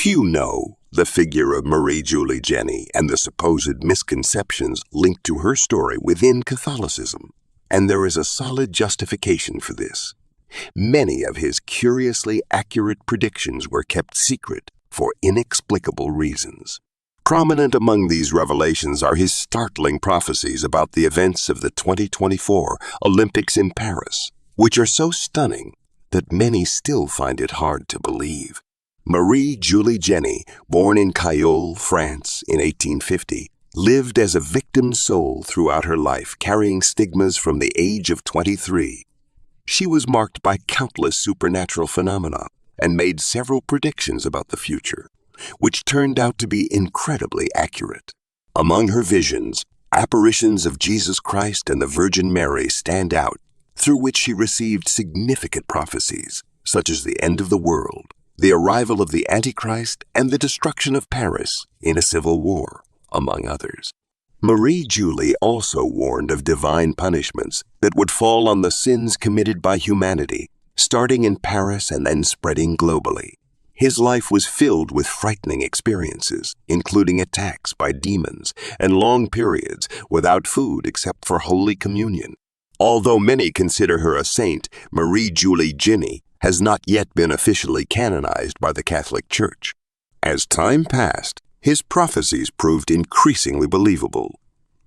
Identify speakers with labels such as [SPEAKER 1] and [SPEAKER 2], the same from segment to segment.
[SPEAKER 1] Few know the figure of Marie Julie Jahenny and the supposed misconceptions linked to her story within Catholicism, and there is a solid justification for this. Many of his curiously accurate predictions were kept secret for inexplicable reasons. Prominent among these revelations are his startling prophecies about the events of the 2024 Olympics in Paris, which are so stunning that many still find it hard to believe. Marie Julie Jahenny, born in Cayolle, France in 1850, lived as a victim soul throughout her life, carrying stigmas from the age of 23. She was marked by countless supernatural phenomena and made several predictions about the future, which turned out to be incredibly accurate. Among her visions, apparitions of Jesus Christ and the Virgin Mary stand out, through which she received significant prophecies, such as the end of the world, the arrival of the Antichrist, and the destruction of Paris in a civil war, among others. Marie Julie also warned of divine punishments that would fall on the sins committed by humanity, starting in Paris and then spreading globally. His life was filled with frightening experiences, including attacks by demons and long periods without food except for Holy Communion. Although many consider her a saint, Marie Julie Jahenny has not yet been officially canonized by the Catholic Church. As time passed, his prophecies proved increasingly believable.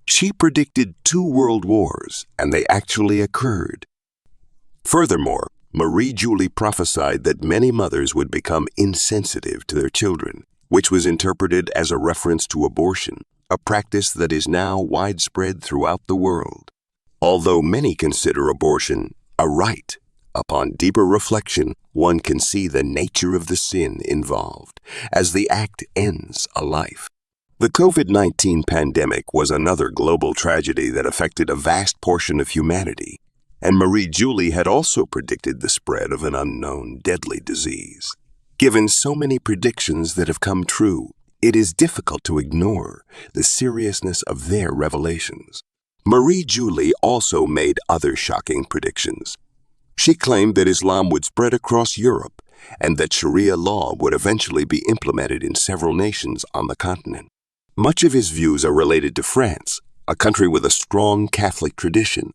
[SPEAKER 1] She predicted 2 world wars, and they actually occurred. Furthermore, Marie Julie prophesied that many mothers would become insensitive to their children, which was interpreted as a reference to abortion, a practice that is now widespread throughout the world. Although many consider abortion a right, upon deeper reflection, one can see the nature of the sin involved, as the act ends a life. The COVID-19 pandemic was another global tragedy that affected a vast portion of humanity, and Marie Julie had also predicted the spread of an unknown deadly disease. Given so many predictions that have come true, it is difficult to ignore the seriousness of their revelations. Marie Julie also made other shocking predictions. She claimed that Islam would spread across Europe and that Sharia law would eventually be implemented in several nations on the continent. Much of his views are related to France, a country with a strong Catholic tradition.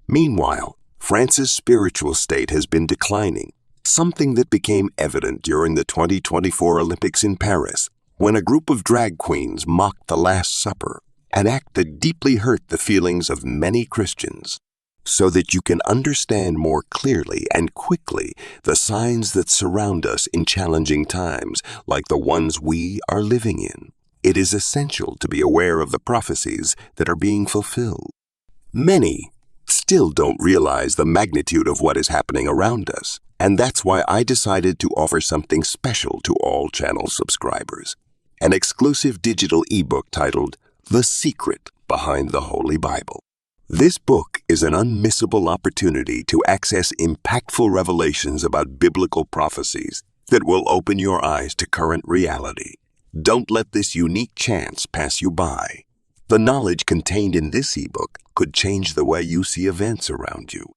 [SPEAKER 1] Meanwhile, France's spiritual state has been declining, something that became evident during the 2024 Olympics in Paris, when a group of drag queens mocked the Last Supper, an act that deeply hurt the feelings of many Christians. So that you can understand more clearly and quickly the signs that surround us in challenging times like the ones we are living in, it is essential to be aware of the prophecies that are being fulfilled. Many still don't realize the magnitude of what is happening around us, and that's why I decided to offer something special to all channel subscribers, an exclusive digital ebook titled The Secret Behind the Holy Bible. This book is an unmissable opportunity to access impactful revelations about biblical prophecies that will open your eyes to current reality. Don't let this unique chance pass you by. The knowledge contained in this ebook could change the way you see events around you.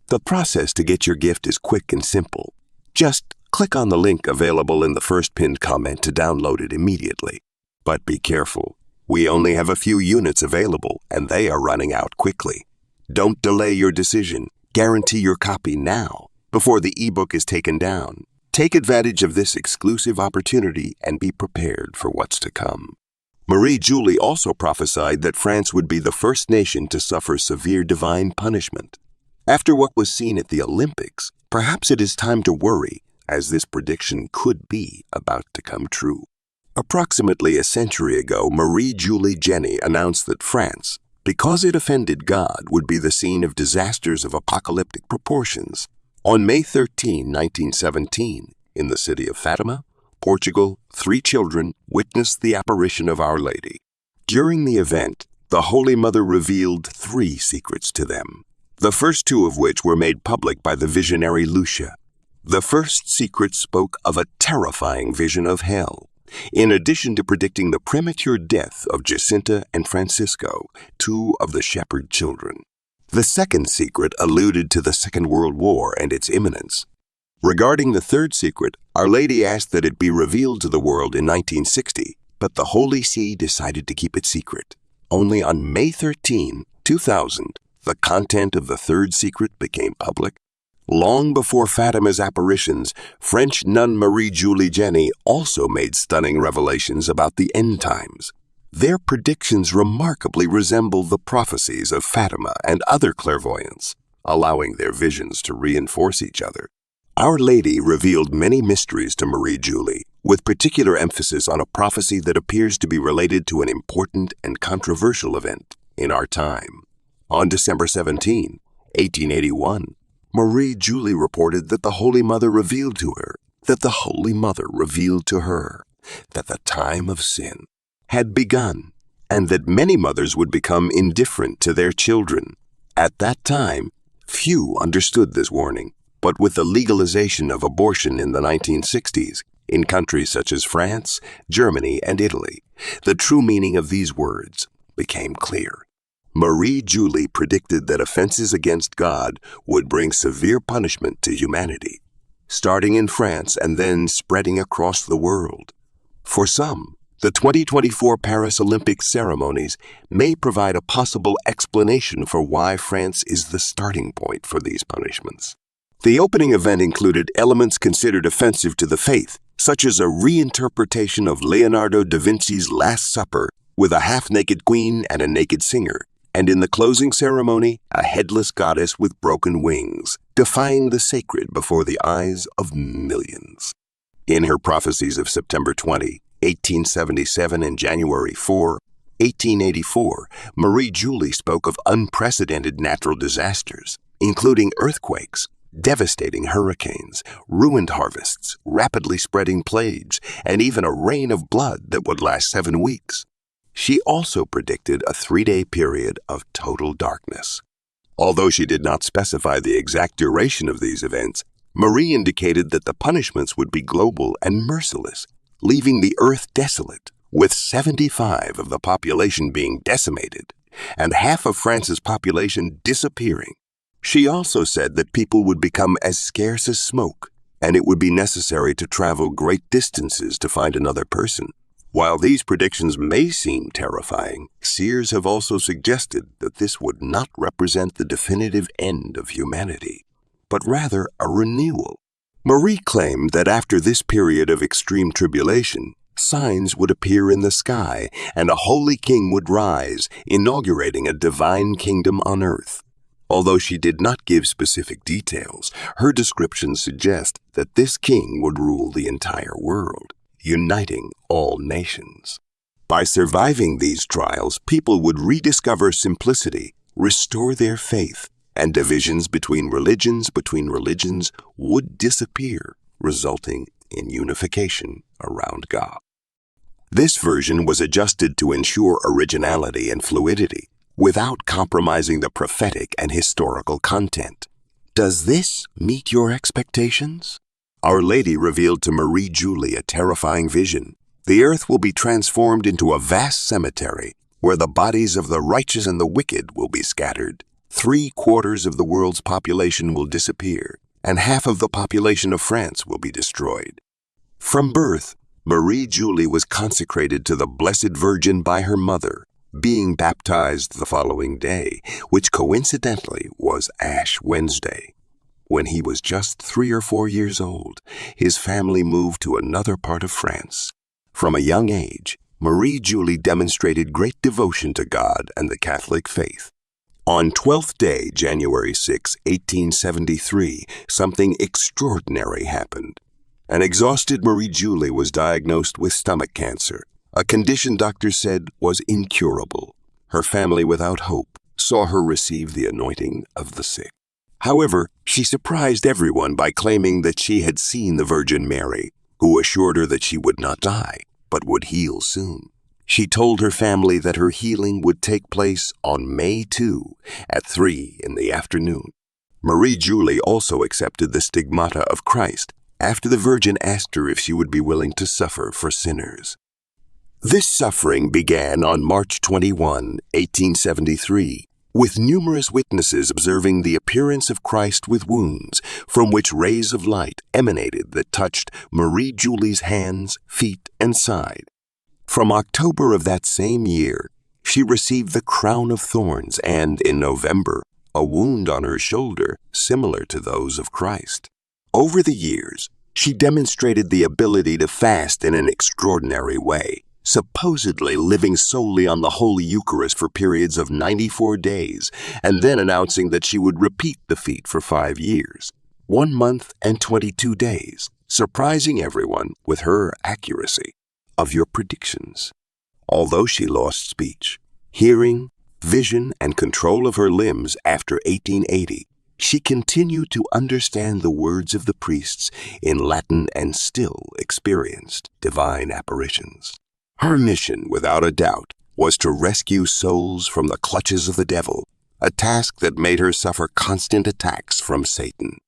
[SPEAKER 1] The process to get your gift is quick and simple. Just click on the link available in the first pinned comment to download it immediately. But be careful. We only have a few units available, and they are running out quickly. Don't delay your decision. Guarantee your copy now, before the ebook is taken down. Take advantage of this exclusive opportunity and be prepared for what's to come. Marie Julie also prophesied that France would be the first nation to suffer severe divine punishment. After what was seen at the Olympics, perhaps it is time to worry, as this prediction could be about to come true. Approximately a century ago, Marie Julie Jahenny announced that France, because it offended God, would be the scene of disasters of apocalyptic proportions. On May 13, 1917, in the city of Fatima, Portugal, 3 children witnessed the apparition of Our Lady. During the event, the Holy Mother revealed 3 secrets to them, the first 2 of which were made public by the visionary Lucia. The first secret spoke of a terrifying vision of hell, in addition to predicting the premature death of Jacinta and Francisco, 2 of the shepherd children. The second secret alluded to the Second World War and its imminence. Regarding the third secret, Our Lady asked that it be revealed to the world in 1960, but the Holy See decided to keep it secret. Only on May 13, 2000, the content of the third secret became public. Long before Fatima's apparitions, French nun Julie Jahenny also made stunning revelations about the end times. Their predictions remarkably resemble the prophecies of Fatima and other clairvoyants, allowing their visions to reinforce each other. Our Lady revealed many mysteries to Marie Julie, with particular emphasis on a prophecy that appears to be related to an important and controversial event in our time. On December 17, 1881, Marie Julie reported that the Holy Mother revealed to her that the time of sin had begun, and that many mothers would become indifferent to their children. At that time, few understood this warning, but with the legalization of abortion in the 1960s, in countries such as France, Germany, and Italy, the true meaning of these words became clear. Marie Julie predicted that offenses against God would bring severe punishment to humanity, starting in France and then spreading across the world. For some, the 2024 Paris Olympic ceremonies may provide a possible explanation for why France is the starting point for these punishments. The opening event included elements considered offensive to the faith, such as a reinterpretation of Leonardo da Vinci's Last Supper with a half-naked queen and a naked singer, and in the closing ceremony, a headless goddess with broken wings, defying the sacred before the eyes of millions. In her prophecies of September 20, 1877 and January 4, 1884, Marie Julie spoke of unprecedented natural disasters, including earthquakes, devastating hurricanes, ruined harvests, rapidly spreading plagues, and even a rain of blood that would last 7 weeks. She also predicted a 3-day period of total darkness. Although she did not specify the exact duration of these events, Marie indicated that the punishments would be global and merciless, leaving the earth desolate, with 75% of the population being decimated, and half of France's population disappearing. She also said that people would become as scarce as smoke, and it would be necessary to travel great distances to find another person. While these predictions may seem terrifying, seers have also suggested that this would not represent the definitive end of humanity, but rather a renewal. Marie claimed that after this period of extreme tribulation, signs would appear in the sky and a holy king would rise, inaugurating a divine kingdom on earth. Although she did not give specific details, her descriptions suggest that this king would rule the entire world, uniting all nations. By surviving these trials, people would rediscover simplicity, restore their faith, and divisions between religions would disappear, resulting in unification around God. This version was adjusted to ensure originality and fluidity, without compromising the prophetic and historical content. Does this meet your expectations? Our Lady revealed to Marie Julie a terrifying vision. The earth will be transformed into a vast cemetery where the bodies of the righteous and the wicked will be scattered. 3/4 of the world's population will disappear, and half of the population of France will be destroyed. From birth, Marie Julie was consecrated to the Blessed Virgin by her mother, being baptized the following day, which coincidentally was Ash Wednesday. When he was just 3 or 4 years old, his family moved to another part of France. From a young age, Marie Julie demonstrated great devotion to God and the Catholic faith. On 12th day, January 6, 1873, something extraordinary happened. An exhausted Marie Julie was diagnosed with stomach cancer, a condition doctors said was incurable. Her family, without hope, saw her receive the anointing of the sick. However, she surprised everyone by claiming that she had seen the Virgin Mary, who assured her that she would not die, but would heal soon. She told her family that her healing would take place on May 2 at 3 in the afternoon. Marie Julie also accepted the stigmata of Christ after the Virgin asked her if she would be willing to suffer for sinners. This suffering began on March 21, 1873, with numerous witnesses observing the appearance of Christ with wounds, from which rays of light emanated that touched Marie Julie's hands, feet, and side. From October of that same year, she received the crown of thorns and, in November, a wound on her shoulder similar to those of Christ. Over the years, she demonstrated the ability to fast in an extraordinary way, supposedly living solely on the Holy Eucharist for periods of 94 days, and then announcing that she would repeat the feat for 5 years, 1 month and 22 days, surprising everyone with her accuracy of your predictions. Although she lost speech, hearing, vision, and control of her limbs after 1880, she continued to understand the words of the priests in Latin and still experienced divine apparitions. Her mission, without a doubt, was to rescue souls from the clutches of the devil, a task that made her suffer constant attacks from Satan.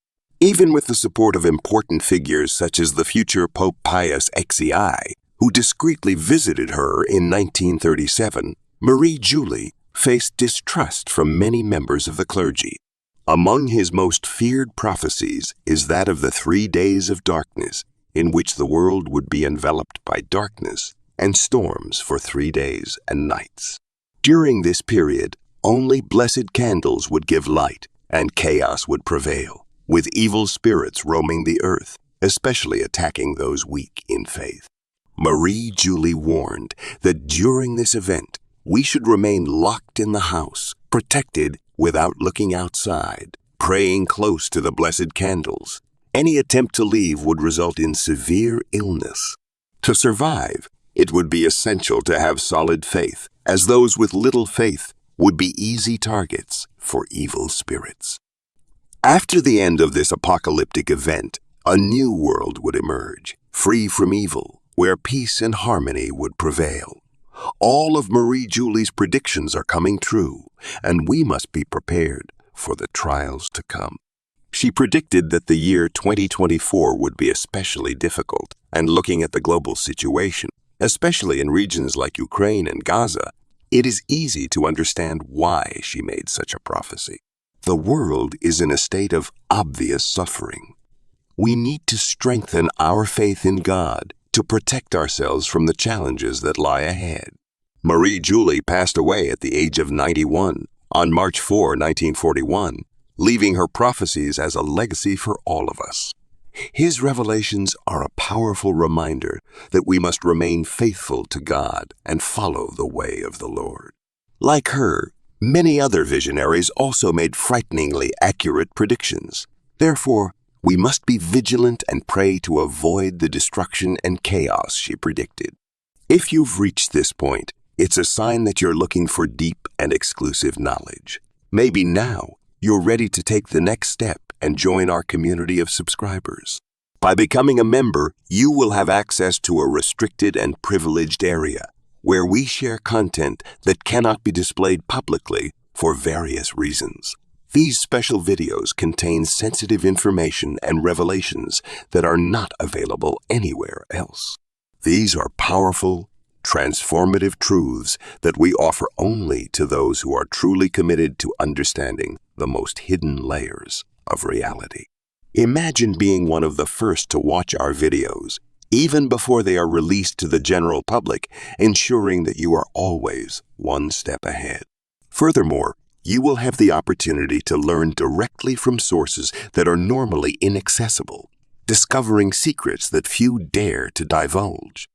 [SPEAKER 1] Even with the support of important figures such as the future Pope Pius XI, who discreetly visited her in 1937, Marie Julie faced distrust from many members of the clergy. Among his most feared prophecies is that of the 3 days of darkness, in which the world would be enveloped by darkness and storms for 3 days and nights. During this period, only blessed candles would give light, and chaos would prevail, with evil spirits roaming the earth, especially attacking those weak in faith. Marie Julie warned that during this event, we should remain locked in the house, protected without looking outside, praying close to the blessed candles. Any attempt to leave would result in severe illness. To survive, it would be essential to have solid faith, as those with little faith would be easy targets for evil spirits. After the end of this apocalyptic event, a new world would emerge, free from evil, where peace and harmony would prevail. All of Marie Julie's predictions are coming true, and we must be prepared for the trials to come. She predicted that the year 2024 would be especially difficult, and looking at the global situation, especially in regions like Ukraine and Gaza, it is easy to understand why she made such a prophecy. The world is in a state of obvious suffering. We need to strengthen our faith in God to protect ourselves from the challenges that lie ahead. Marie Julie passed away at the age of 91 on March 4, 1941, leaving her prophecies as a legacy for all of us. His revelations are a powerful reminder that we must remain faithful to God and follow the way of the Lord. Like her, many other visionaries also made frighteningly accurate predictions. Therefore, we must be vigilant and pray to avoid the destruction and chaos she predicted. If you've reached this point, it's a sign that you're looking for deep and exclusive knowledge. Maybe now you're ready to take the next step and join our community of subscribers. By becoming a member, you will have access to a restricted and privileged area where we share content that cannot be displayed publicly for various reasons. These special videos contain sensitive information and revelations that are not available anywhere else. These are powerful, transformative truths that we offer only to those who are truly committed to understanding the most hidden layers of reality. Imagine being one of the first to watch our videos, even before they are released to the general public, ensuring that you are always one step ahead. Furthermore, you will have the opportunity to learn directly from sources that are normally inaccessible, discovering secrets that few dare to divulge.